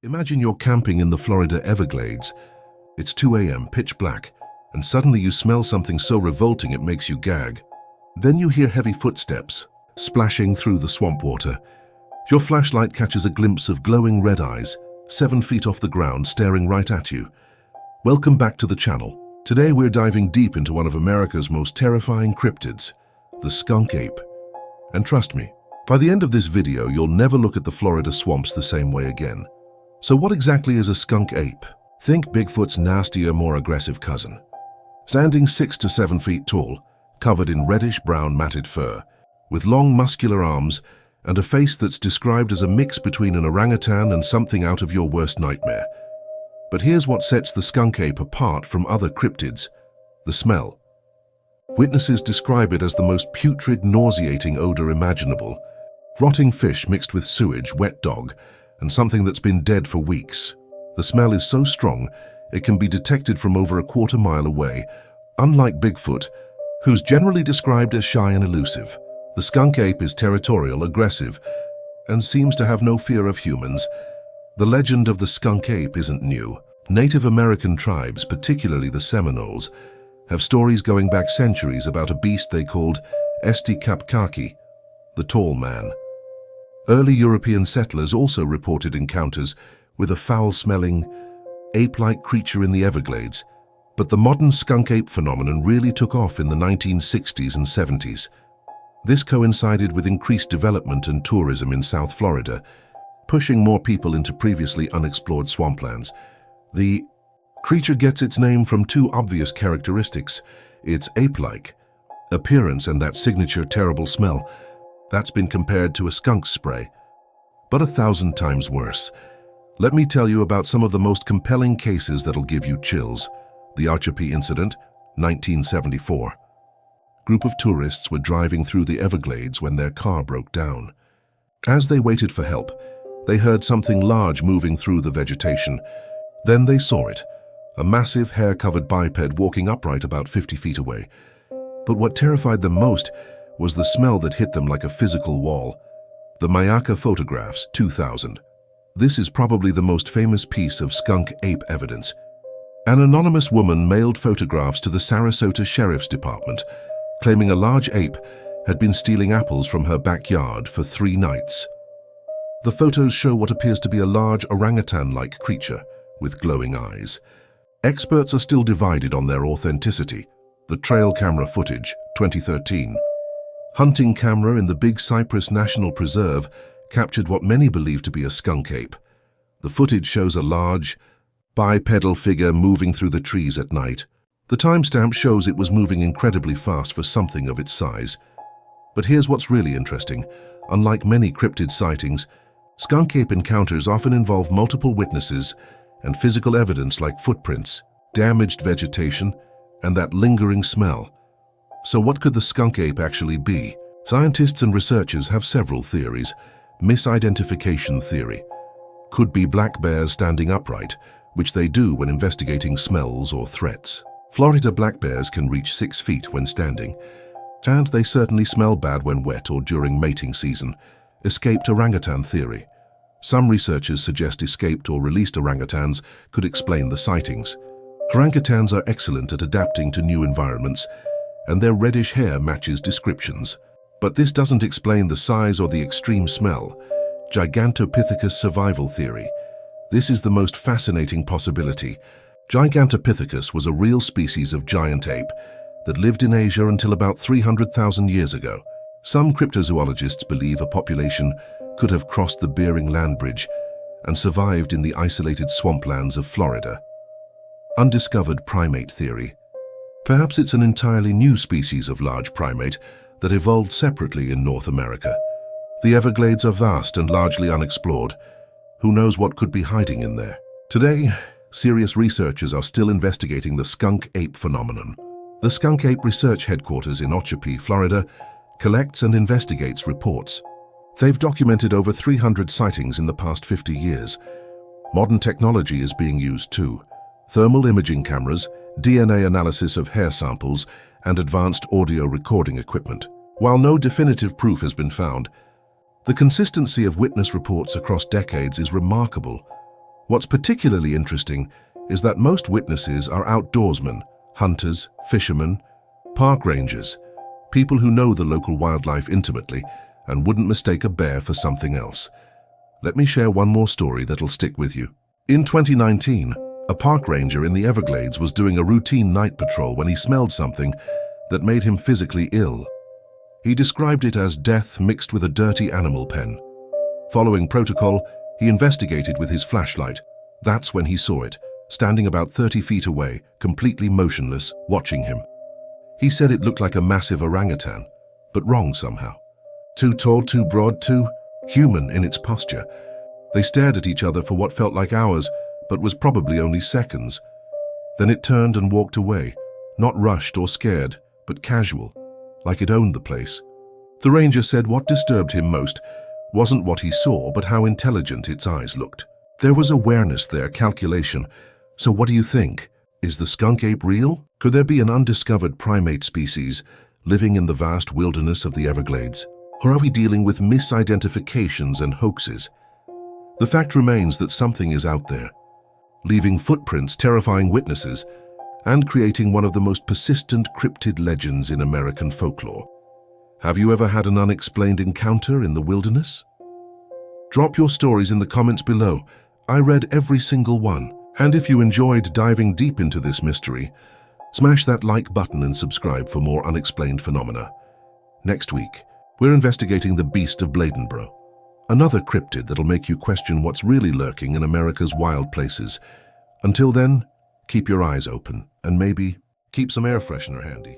Imagine you're camping in the Florida Everglades. It's 2 a.m., pitch black, and suddenly you smell something so revolting it makes you gag. Then you hear heavy footsteps splashing through the swamp water. Your flashlight catches a glimpse of glowing red eyes, 7 feet off the ground, staring right at you. Welcome back to the channel. Today we're diving deep into one of America's most terrifying cryptids, the skunk ape. And trust me, by the end of this video you'll never look at the Florida swamps the same way again. So what exactly is a skunk ape? Think Bigfoot's nastier, more aggressive cousin. Standing 6 to 7 feet tall, covered in reddish-brown matted fur, with long muscular arms and a face that's described as a mix between an orangutan and something out of your worst nightmare. But here's what sets the skunk ape apart from other cryptids: the smell. Witnesses describe it as the most putrid, nauseating odor imaginable. Rotting fish mixed with sewage, wet dog, and something that's been dead for weeks. The smell is so strong, it can be detected from over a quarter-mile away. Unlike Bigfoot, who's generally described as shy and elusive, the skunk ape is territorial, aggressive, and seems to have no fear of humans. The legend of the skunk ape isn't new. Native American tribes, particularly the Seminoles, have stories going back centuries about a beast they called Kapkaki, the tall man. Early European settlers also reported encounters with a foul-smelling, ape-like creature in the Everglades, but the modern skunk ape phenomenon really took off in the 1960s and 70s. This coincided with increased development and tourism in South Florida, pushing more people into previously unexplored swamplands. The creature gets its name from two obvious characteristics: its ape-like appearance and that signature terrible smell. That's been compared to a skunk spray, but 1,000 times worse. Let me tell you about some of the most compelling cases that'll give you chills. The Ochopee Incident, 1974. Group of tourists were driving through the Everglades when their car broke down. As they waited for help, they heard something large moving through the vegetation. Then they saw it, a massive hair-covered biped walking upright about 50 feet away. But what terrified them most was the smell that hit them like a physical wall. The Myakka Photographs, 2000. This is probably the most famous piece of skunk ape evidence. An anonymous woman mailed photographs to the Sarasota Sheriff's Department, claiming a large ape had been stealing apples from her backyard for 3 nights. The photos show what appears to be a large orangutan-like creature with glowing eyes. Experts are still divided on their authenticity. The trail camera footage, 2013. Hunting camera in the Big Cypress National Preserve captured what many believe to be a skunk ape. The footage shows a large, bipedal figure moving through the trees at night. The timestamp shows it was moving incredibly fast for something of its size. But here's what's really interesting. Unlike many cryptid sightings, skunk ape encounters often involve multiple witnesses and physical evidence like footprints, damaged vegetation, and that lingering smell. So what could the skunk ape actually be? Scientists and researchers have several theories. Misidentification theory. Could be black bears standing upright, which they do when investigating smells or threats. Florida black bears can reach 6 feet when standing, and they certainly smell bad when wet or during mating season. Escaped orangutan theory. Some researchers suggest escaped or released orangutans could explain the sightings. Orangutans are excellent at adapting to new environments, and their reddish hair matches descriptions. But this doesn't explain the size or the extreme smell. Gigantopithecus survival theory. This is the most fascinating possibility. Gigantopithecus was a real species of giant ape that lived in Asia until about 300,000 years ago. Some cryptozoologists believe a population could have crossed the Bering Land Bridge and survived in the isolated swamplands of Florida. Undiscovered primate theory. Perhaps it's an entirely new species of large primate that evolved separately in North America. The Everglades are vast and largely unexplored. Who knows what could be hiding in there? Today, serious researchers are still investigating the skunk ape phenomenon. The Skunk Ape Research Headquarters in Ochopee, Florida, collects and investigates reports. They've documented over 300 sightings in the past 50 years. Modern technology is being used too. Thermal imaging cameras, DNA analysis of hair samples, and advanced audio recording equipment. While no definitive proof has been found, the consistency of witness reports across decades is remarkable. What's particularly interesting is that most witnesses are outdoorsmen, hunters, fishermen, park rangers, people who know the local wildlife intimately and wouldn't mistake a bear for something else. Let me share one more story that'll stick with you. In 2019, a park ranger in the Everglades was doing a routine night patrol when he smelled something that made him physically ill. He described it as death mixed with a dirty animal pen. Following protocol, he investigated with his flashlight. That's when he saw it, standing about 30 feet away, completely motionless, watching him. He said it looked like a massive orangutan, but wrong somehow. Too tall, too broad, too human in its posture. They stared at each other for what felt like hours, but was probably only seconds. Then it turned and walked away, not rushed or scared, but casual, like it owned the place. The ranger said what disturbed him most wasn't what he saw, but how intelligent its eyes looked. There was awareness there, calculation. So what do you think? Is the skunk ape real? Could there be an undiscovered primate species living in the vast wilderness of the Everglades? Or are we dealing with misidentifications and hoaxes? The fact remains that something is out there, leaving footprints, terrifying witnesses, and creating one of the most persistent cryptid legends in American folklore. Have you ever had an unexplained encounter in the wilderness? Drop your stories in the comments below. I read every single one. And if you enjoyed diving deep into this mystery, smash that like button and subscribe for more unexplained phenomena. Next week, we're investigating the beast of Bladenborough, another cryptid that'll make you question what's really lurking in America's wild places. Until then, keep your eyes open and maybe keep some air freshener handy.